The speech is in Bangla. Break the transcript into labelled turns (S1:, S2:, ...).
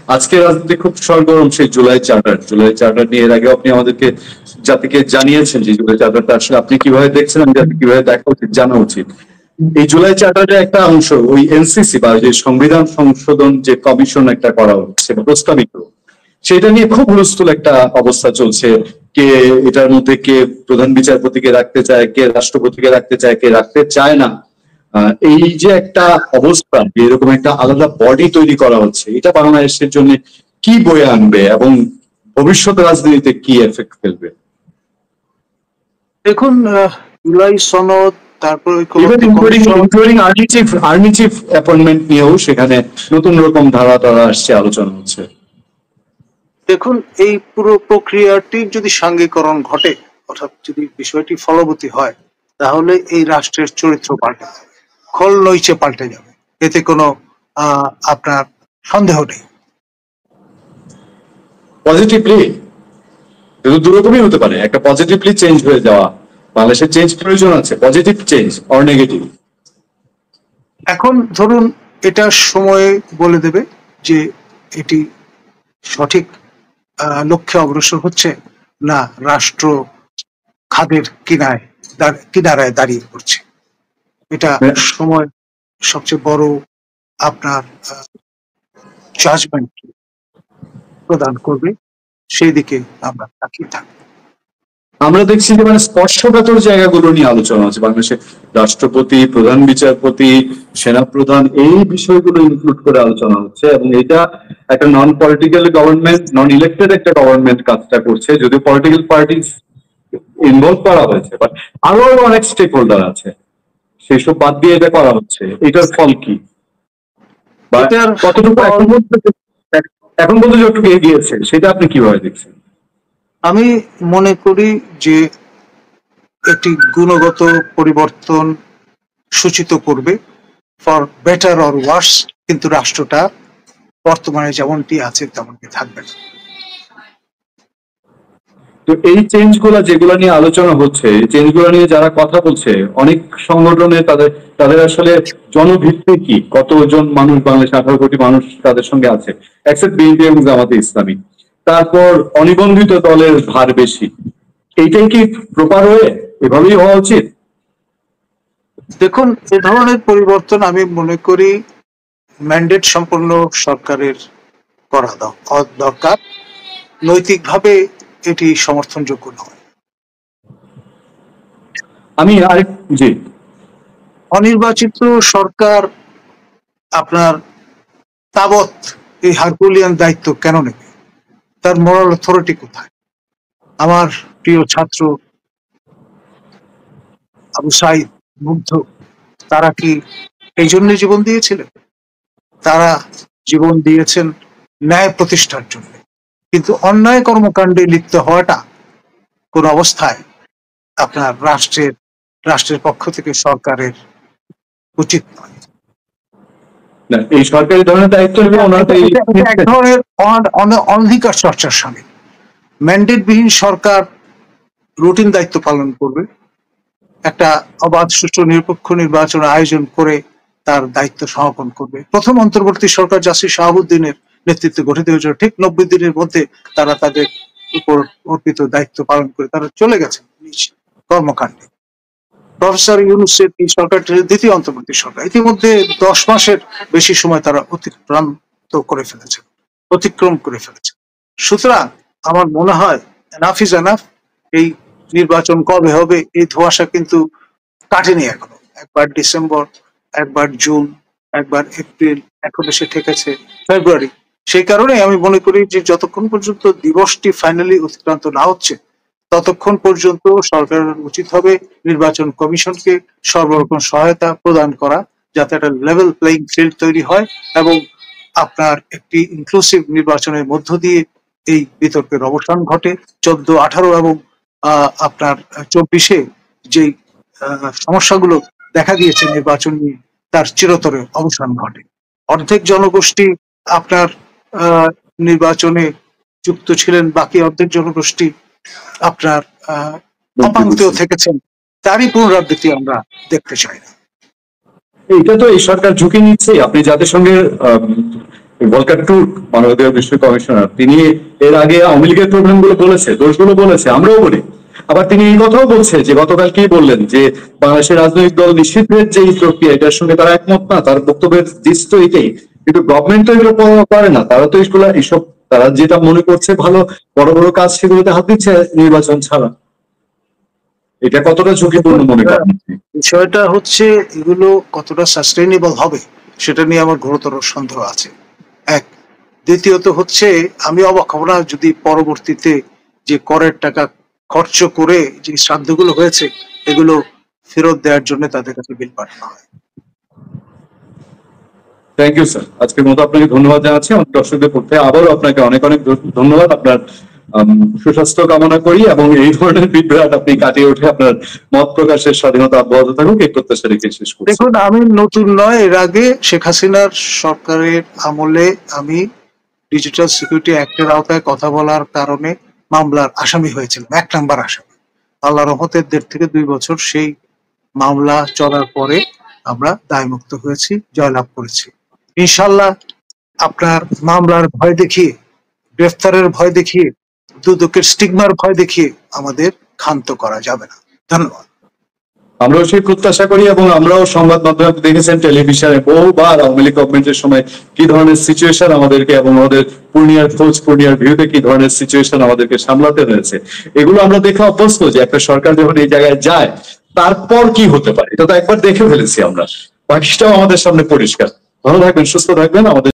S1: আজকে রাজনীতি খুব সরগরম সেই জুলাই চার্টার নিয়ে এর আগে আপনি আমাদেরকে জাতিকে জানিয়েছেন যে জুলাই চার্টারটা আসলে আপনি কিভাবে দেখছেন, আমি জাতি কিভাবে দেখা উচিত, জানা উচিত। এই জুলাই চার্টারের একটা অংশ ওই এনসিসি বা যে সংবিধান সংশোধন যে কমিশন একটা করা হচ্ছে বা প্রস্তাবিত, সেটা নিয়ে খুব হুলস্থুল একটা অবস্থা চলছে। কে এটার মধ্যে কে প্রধান বিচারপতিকে রাখতে চায়, কে রাষ্ট্রপতিকে রাখতে চায়, কে রাখতে চায় না। এই যে একটা অবস্থা, এরকম একটা আলাদা বডি তৈরি করা হচ্ছে, এটা বাংলাদেশের জন্য কি বয়ে আনবে এবং ভবিষ্যৎ রাজনীতিতে কি এফেক্ট ফেলবে?
S2: দেখুন, জুলাই সনদ, তারপর
S1: ইনক্লুডিং আর্মি চিফ অ্যাপয়েন্টমেন্ট নিয়েও সেখানে নতুন রকম ধারা টারা আসছে, আলোচনা হচ্ছে।
S2: দেখুন, এই পুরো প্রক্রিয়াটির যদি সাঙ্গীকরণ ঘটে, অর্থাৎ যদি বিষয়টি ফলবতী হয়, তাহলে এই রাষ্ট্রের চরিত্র পাল্টে যাবে, খোল নইচে পাল্টে যাবে, এতে কোনো আপনার সন্দেহ নেই।
S1: পজিটিভলি দুরকমই হতে পারে, একটা পজিটিভলি চেঞ্জ হয়ে যাওয়া, বাংলাদেশের চেঞ্জ প্রয়োজন আছে, পজিটিভ চেঞ্জ অর নেগেটিভ।
S2: এখন ধরুন, এটা সময় বলে দেবে যে এটি সঠিক লক্ষ্যে অগ্রসর হচ্ছে না রাষ্ট্র খাদের কিনারায় দাঁড়িয়ে পড়ছে। এটা সময় সবচেয়ে বড় আপনার জাজমেন্ট প্রদান করবে, সেই দিকে আমরা তাকিয়ে থাকবো।
S1: আমরা দেখছি যে মানে স্পর্শকাতর জায়গাগুলো নিয়ে আলোচনা হচ্ছে বাংলাদেশে, রাষ্ট্রপতি, প্রধান বিচারপতি, সেনাপ্রধান, এই বিষয়গুলো ইনক্লুড করে আলোচনা হচ্ছে। এবং এটা একটা নন পলিটিক্যাল গভর্নমেন্ট, নন ইলেক্টেড একটা গভর্নমেন্ট কাজটা করছে, যদিও পলিটিক্যাল পার্টি ইনভলভ করা হয়েছে, বাট আরো অনেক স্টেক হোল্ডার আছে, সেসব বাদ দিয়ে এটা করা হচ্ছে। এটার ফল কি বা কতটুকু এখন পর্যন্ত যতটুকু এগিয়েছে সেটা আপনি কিভাবে দেখছেন?
S2: আমি মনে করি যে একটি গুণগত পরিবর্তন সূচিত করবে, ফর বেটার অর ওয়ার্স, কিন্তু রাষ্ট্রটা বর্তমানে যেমনটি আছে তেমনটি থাকবে না।
S1: তো এই চেঞ্জ গুলা যেগুলো নিয়ে আলোচনা হচ্ছে, এই চেঞ্জ গুলো নিয়ে যারা কথা বলছে, অনেক সংগঠনে তাদের আসলে জনভিত্তি কি, কতজন মানুষ, বাংলাদেশে 18 কোটি মানুষ তাদের সঙ্গে আছে, এক্সেপ্ট বিএনপি এবং জামাতে ইসলামী, তারপর অনিবন্ধিত দলের ভার বেশি, এইটাই কি প্রপার হয়ে এভাবেই হওয়া উচিত?
S2: দেখুন, এ ধরনের পরিবর্তন আমি মনে করি ম্যান্ডেট সম্পন্ন সরকারের করা দরকার, নৈতিকভাবে এটি সমর্থনযোগ্য নয়।
S1: আমি আরেক জি,
S2: অনির্বাচিত সরকার আপনার তাবৎ এই হারকুলিয়ান দায়িত্ব কেন নেবে? তার মোরাল অথরিটি কোথায়? আমার প্রিয় ছাত্র আবু সাইদ, মুগ্ধ, তারা কি এই জন্য জীবন দিয়েছিলেন? তারা জীবন দিয়েছেন ন্যায় প্রতিষ্ঠার জন্য, কিন্তু অন্যায় কর্মকাণ্ডে লিপ্ত হওয়াটা কোন অবস্থায় আপনার রাষ্ট্রের পক্ষ থেকে সরকারের উচিত নয়।
S1: এই সরকারি ধরনের দায়িত্ব
S2: এক ধরনের অনধিকার চর্চার সামিল। ম্যান্ডেটবিহীন সরকার রুটিন দায়িত্ব পালন করবে, একটা অবাধ, সুষ্ঠু, নিরপেক্ষ নির্বাচন আয়োজন করে তার দায়িত্ব সমাপন করবে। প্রথম অন্তর্বর্তী সরকার জাসির শাহাবুদ্দিনের নেতৃত্বে গঠিত হয়েছিল, ঠিক 90 দিনের মধ্যে তারা তাদের উপর অর্পিত দায়িত্ব পালন করে তারা চলে গেছেন নিজ কর্মকাণ্ডে। প্রফেসর ইউনূসের এই সরকারটি দ্বিতীয় অন্তর্বর্তী সরকার, ইতিমধ্যে 10 মাসের বেশি সময় তারা অতিক্রম করে ফেলেছে। সুতরাং আমার মনে হয় এনাফ ইজ এনাফ। এই নির্বাচন কবে হবে এই ধোঁয়াশা কিন্তু কাটেনি এখনো। একবার ডিসেম্বর, একবার জুন, একবার এপ্রিল, এখন এসে ঠেকেছে ফেব্রুয়ারি। সেই কারণে আমি মনে করি যে যতক্ষণ পর্যন্ত দিবসটি ফাইনালি অতিক্রান্ত না হচ্ছে, ততক্ষণ পর্যন্ত সরকারের উচিত হবে নির্বাচন কমিশনকে সর্বরকম সহায়তা প্রদান করা, যাতে একটা লেভেল প্লেইং ফিল্ড তৈরি হয় এবং আপনার একটি ইনক্লুসিভ নির্বাচনের মধ্য দিয়ে এই বিতর্কের অবসান ঘটে। 14, 18 এবং আপনার 24-এ যেই সমস্যাগুলো দেখা দিয়েছে নির্বাচন নিয়ে, তার চিরতরে অবসান ঘটে। অর্ধেক জনগোষ্ঠী আপনার নির্বাচনে যুক্ত ছিলেন, বাকি অর্ধেক জনগোষ্ঠী আপনার অপাঙ্ক্তেও থেকেছেন, তারই পুনরাবৃত্তি আমরা দেখতে চাই না।
S1: এটা তো এই সরকার ঝুঁকি নিচ্ছে। আপনি যাদের সঙ্গে ভলকার টুর্ক মানবাধিকার বিশ্ব কমিশনার, তিনি এর আগে আওয়ামী লীগের প্রবলেম গুলো বলেছে, দোষগুলো বলেছে, আমরাও বলি। আবার তিনি এই কথাও বলছে যে গতকাল কি বললেন যে বাংলাদেশের রাজনৈতিক দল নিষিদ্ধের যে প্রক্রিয়া এটার সঙ্গে তারা একমত না, তার বক্তব্যের দিস তো এটাই। কিন্তু গভর্নমেন্ট তো এগুলো করে না, তারা তো এগুলো এইসব তারা যেটা মনে করছে ভালো বড় বড় কাজ সেগুলোতে হাত দিচ্ছে নির্বাচন ছাড়া। এটা কতটা ঝুঁকিপূর্ণ মনে করেন?
S2: বিষয়টা হচ্ছে এগুলো কতটা সাস্টেইনেবল হবে সেটা নিয়ে আমার ঘোরতর সন্দেহ আছে। এক, দ্বিতীয়ত হচ্ছে আমি অবাক হব না যদি পরবর্তীতে যে করের টাকা খরচ করে যে শ্রাদ্ধগুলো হয়েছে এগুলো ফেরত দেওয়ার জন্য তাদের কাছে বিল পাঠানো হয়।
S1: থ্যাংক ইউ স্যার, আজকের মতো আপনাকে ধন্যবাদ জানাচ্ছি। আমার দর্শকদের পক্ষে আবারও আপনাকে অনেক অনেক ধন্যবাদ। আপনার সুস্বাস্থ্য কামনা করি এবং এই ধরনের বিভ্রাট আপনি কাটিয়ে উঠে আপনার মত প্রকাশের স্বাধীনতা অব্যাহত থাকুক, এই প্রত্যাশা রেখে শেষ করছি।
S2: দেখুন, আমি নতুন নয়, এর আগে শেখ হাসিনার সরকারের আমলে আমি ডিজিটাল সিকিউরিটি অ্যাক্টের আওতায় কথা বলার কারণে মামলার আসামি হয়েছিলাম, 1 নাম্বার আসামি। আল্লাহ রহমতে 1.5 থেকে 2 বছর সেই মামলা চলার পরে আমরা দায়মুক্ত হয়েছি, জয়লাভ করেছি। ইনশাল্লাহ আপনার মামলার ভয় দেখিয়ে, গ্রেফতারের ভয় দেখিয়ে, দুদকের স্টিগমার ভয় দেখিয়ে আমাদের ক্ষান্ত করা যাবে না। ধন্যবাদ।
S1: আমরাও সেই প্রত্যাশা করি এবং আমরাও সংবাদ মাধ্যমে দেখেছেন, টেলিভিশনে বহুবার আওয়ামী লীগ গভর্নমেন্টের সময় কি ধরনের সিচুয়েশন আমাদেরকে এবং আমাদের পূর্ণিয়ার খোঁজ, পূর্ণিয়ার ভিউতে কি ধরনের সিচুয়েশন আমাদেরকে সামলাতে হয়েছে, এগুলো আমরা দেখে অভ্যস্ত যে একটা সরকার যখন এই জায়গায় যায় তারপর কি হতে পারে এটা তো একবার দেখে ফেলেছি আমরা, বাকিটাও আমাদের সামনে পরিষ্কার। ভালো থাকবেন, সুস্থ থাকবেন। আমাদের